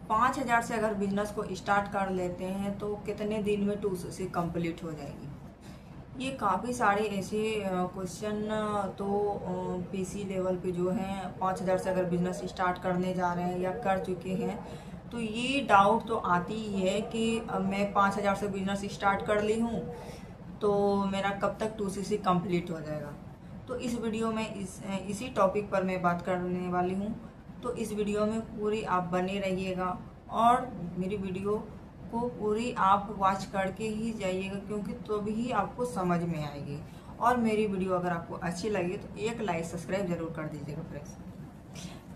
5,000 से अगर बिजनेस को स्टार्ट कर लेते हैं तो कितने दिन में 2cc कंप्लीट हो जाएगी। ये काफ़ी सारे ऐसे क्वेश्चन तो पीसी लेवल पे जो हैं 5,000 से अगर बिजनेस स्टार्ट करने जा रहे हैं या कर चुके हैं तो ये डाउट तो आती ही है कि अब मैं 5,000 से बिजनेस स्टार्ट कर ली हूँ तो मेरा कब तक 2cc कंप्लीट हो जाएगा। तो इस वीडियो में इसी टॉपिक पर मैं बात करने वाली हूँ। तो इस वीडियो में पूरी आप बने रहिएगा और मेरी वीडियो को पूरी आप वॉच करके ही जाइएगा, क्योंकि तभी आपको समझ में आएगी। और मेरी वीडियो अगर आपको अच्छी लगे तो एक लाइक सब्सक्राइब जरूर कर दीजिएगा फ्रेंड्स।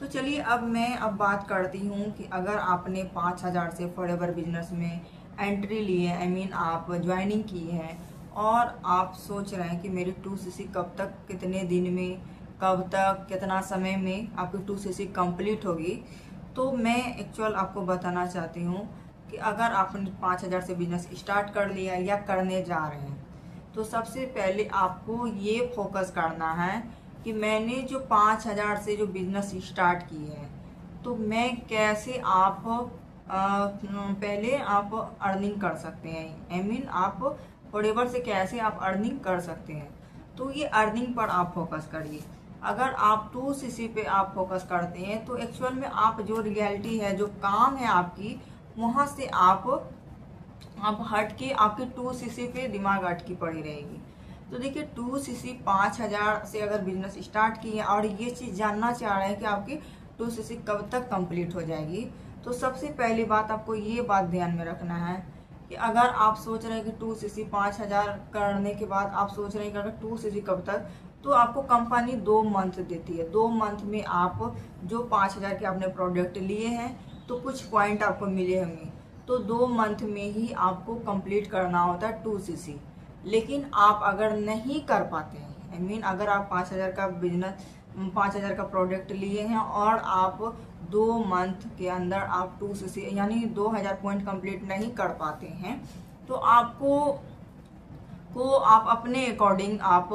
तो चलिए अब मैं बात करती हूँ कि अगर आपने 5,000 से फॉरएवर बिजनेस में एंट्री ली है, आप ज्वाइनिंग की है और आप सोच रहे हैं कि मेरी 2cc कब तक, कितने दिन में, कब तक, कितना समय में आपकी 2cc कंप्लीट होगी। तो मैं एक्चुअल आपको बताना चाहती हूँ कि अगर आपने 5,000 से बिजनेस स्टार्ट कर लिया या करने जा रहे हैं तो सबसे पहले आपको ये फोकस करना है कि मैंने जो 5,000 से जो बिजनेस स्टार्ट की है तो मैं कैसे आप पहले आप अर्निंग कर सकते हैं, आप फॉरएवर से कैसे आप अर्निंग कर सकते हैं। तो ये अर्निंग पर आप फोकस करिए। अगर आप 2cc पे आप फोकस करते हैं तो एक्चुअल में आप जो रियलिटी है, जो काम है आपकी, वहाँ से आप हट के आपकी 2cc पे दिमाग अटकी पड़ी रहेगी। तो देखिए 2cc 5,000 से अगर बिजनेस स्टार्ट किए और ये चीज़ जानना चाह रहे हैं कि आपकी 2cc कब तक कंप्लीट हो जाएगी, तो सबसे पहली बात आपको ये बात ध्यान में रखना है कि अगर आप सोच रहे हैं कि 2cc 5,000 करने के बाद आप सोच रहे हैं कि अगर 2cc कब तक, तो आपको कंपनी 2 मंथ देती है। 2 मंथ में आप जो 5,000 के आपने प्रोडक्ट लिए हैं तो कुछ पॉइंट आपको मिले होंगे, तो 2 मंथ में ही आपको कंप्लीट करना होता है 2cc। लेकिन आप अगर नहीं कर पाते हैं, अगर आप 5,000 का बिजनेस 5,000 का प्रोडक्ट लिए हैं और आप 2 मंथ के अंदर आप 2cc यानी 2,000 पॉइंट कंप्लीट नहीं कर पाते हैं, तो आप अपने अकॉर्डिंग आप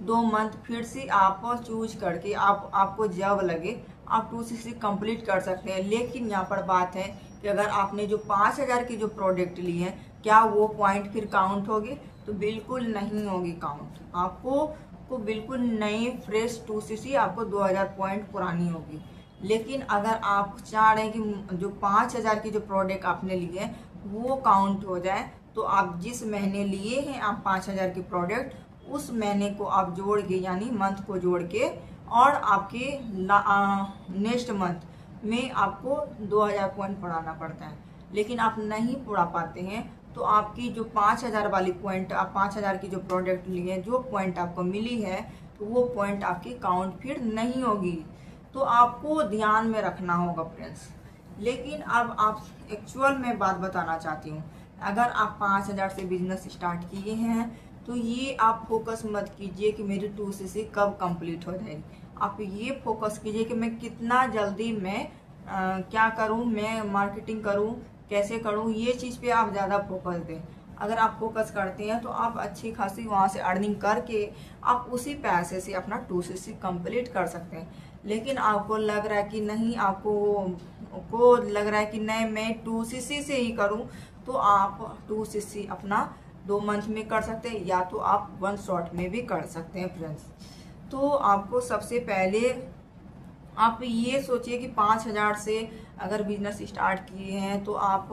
2 मंथ फिर से आप चूज करके आपको जब लगे आप 2cc कंप्लीट कर सकते हैं। लेकिन यहाँ पर बात है कि अगर आपने जो 5,000 की जो प्रोडक्ट लिए हैं, क्या वो पॉइंट फिर काउंट होगी? तो बिल्कुल नहीं होगी काउंट। आपको बिल्कुल नई फ्रेश 2cc आपको 2,000 पॉइंट पुरानी होगी। लेकिन अगर आप चाह रहे हैं कि जो 5,000 की जो प्रोडक्ट आपने लिए हैं वो काउंट हो जाए, तो आप जिस महीने लिए हैं आप 5,000 की प्रोडक्ट, उस महीने को आप जोड़ के यानी मंथ को जोड़ के और आपके नेक्स्ट मंथ में आपको 2,000 पॉइंट बढ़ाना पड़ता है। लेकिन आप नहीं पूरा पाते हैं तो आपकी जो 5,000 वाली पॉइंट, आप 5,000 की जो प्रोडक्ट लिए हैं, जो पॉइंट आपको मिली है तो वो पॉइंट आपकी काउंट फिर नहीं होगी। तो आपको ध्यान में रखना होगा फ्रेंड्स। लेकिन अब आप एक्चुअल में बात बताना चाहती हूँ, अगर आप 5,000 से बिजनेस स्टार्ट किए हैं तो ये आप फोकस मत कीजिए कि मेरी 2cc कब कंप्लीट हो जाएगी। आप ये फोकस कीजिए कि मैं कितना जल्दी मैं क्या करूं, मैं मार्केटिंग करूं, कैसे करूं, ये चीज़ पे आप ज़्यादा फोकस दें। अगर आप फोकस करते हैं तो आप अच्छी खासी वहाँ से अर्निंग करके आप उसी पैसे से अपना 2cc कंप्लीट कर सकते हैं। लेकिन आपको लग रहा है कि नहीं, आपको लग रहा है कि नहीं मैं 2cc से ही करूं, तो आप 2cc अपना 2 मंथ में कर सकते हैं या तो आप 1 शॉट में भी कर सकते हैं फ्रेंड्स। तो आपको सबसे पहले आप ये सोचिए कि 5,000 से अगर बिजनेस स्टार्ट किए हैं तो आप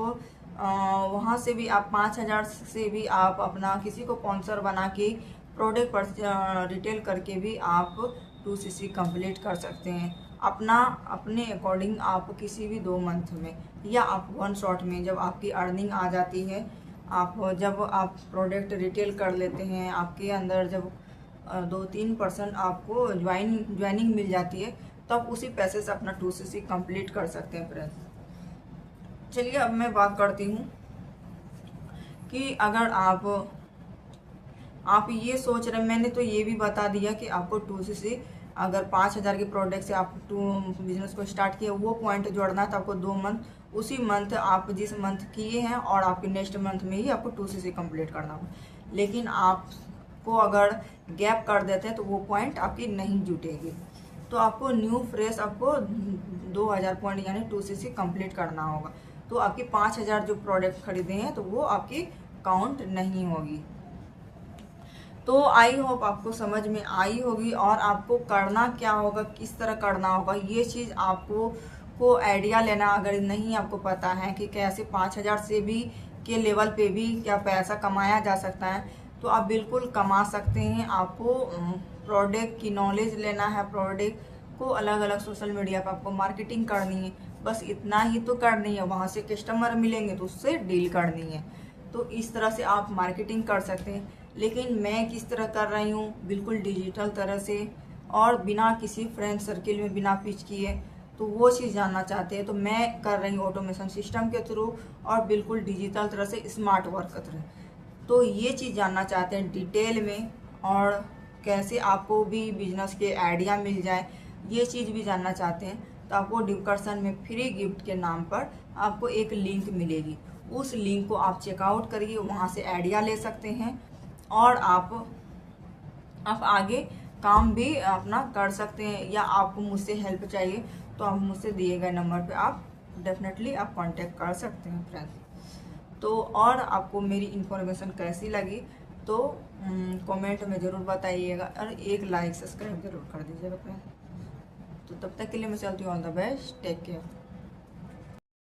वहाँ से भी आप 5,000 से भी आप अपना किसी को स्पॉन्सर बना के प्रोडक्ट पर रिटेल करके भी आप 2cc कंप्लीट कर सकते हैं अपने अकॉर्डिंग। आप किसी भी 2 मंथ में या आप 1 शॉट में जब आपकी अर्निंग आ जाती है, जब आप प्रोडक्ट रिटेल कर लेते हैं, आपके अंदर जब 2-3% आपको ज्वाइनिंग मिल जाती है, तो आप उसी पैसे से अपना 2cc कंप्लीट कर सकते हैं फ्रेंड्स। चलिए अब मैं बात करती हूँ कि अगर आप ये सोच रहे हैं, मैंने तो ये भी बता दिया कि आपको 2cc अगर 5,000 के प्रोडक्ट से आप बिजनेस को स्टार्ट किया, वो पॉइंट जोड़ना था आपको 2 मंथ, उसी मंथ आप जिस मंथ किए हैं और आपके नेक्स्ट मंथ में ही आपको 2cc कंप्लीट करना होगा। लेकिन आपको अगर गैप कर देते हैं तो वो पॉइंट आपकी नहीं जुटेगी। तो आपको न्यू फ्रेश आपको 2,000 पॉइंट यानी 2cc कंप्लीट करना होगा। तो आपके 5,000 जो प्रोडक्ट खरीदे हैं तो वो आपकी काउंट नहीं होगी। तो आई होप आपको समझ में आई होगी, और आपको करना क्या होगा, किस तरह करना होगा, ये चीज़ आपको आइडिया लेना अगर नहीं आपको पता है कि कैसे 5,000 से भी के लेवल पे भी क्या पैसा कमाया जा सकता है, तो आप बिल्कुल कमा सकते हैं। आपको प्रोडक्ट की नॉलेज लेना है, प्रोडक्ट को अलग अलग सोशल मीडिया पर आपको मार्केटिंग करनी है, बस इतना ही तो करनी है। वहाँ से कस्टमर मिलेंगे तो उससे डील करनी है, तो इस तरह से आप मार्केटिंग कर सकते हैं। लेकिन मैं किस तरह कर रही हूँ, बिल्कुल डिजिटल तरह से, और बिना किसी फ्रेंड सर्किल में बिना पिच किए, तो वो चीज़ जानना चाहते हैं तो मैं कर रही हूँ ऑटोमेशन सिस्टम के थ्रू और बिल्कुल डिजिटल तरह से, स्मार्ट वर्क के थ्रू। तो ये चीज़ जानना चाहते हैं डिटेल में, और कैसे आपको भी बिजनेस के आइडिया मिल जाए, ये चीज़ भी जानना चाहते हैं, तो आपको डिस्क्रिप्शन में फ्री गिफ्ट के नाम पर आपको एक लिंक मिलेगी। उस लिंक को आप चेकआउट करिए, वहाँ से आइडिया ले सकते हैं, और आप आगे काम भी अपना कर सकते हैं। या आपको मुझसे हेल्प चाहिए तो आप मुझसे दिए गए नंबर पे आप डेफिनेटली आप कांटेक्ट कर सकते हैं फ्रेंड्स। तो और आपको मेरी इन्फॉर्मेशन कैसी लगी तो कमेंट में ज़रूर बताइएगा, और एक लाइक सब्सक्राइब जरूर कर दीजिएगा फ्रेंड्स। तो तब तक के लिए मैं चलती हूँ, all the best, take care.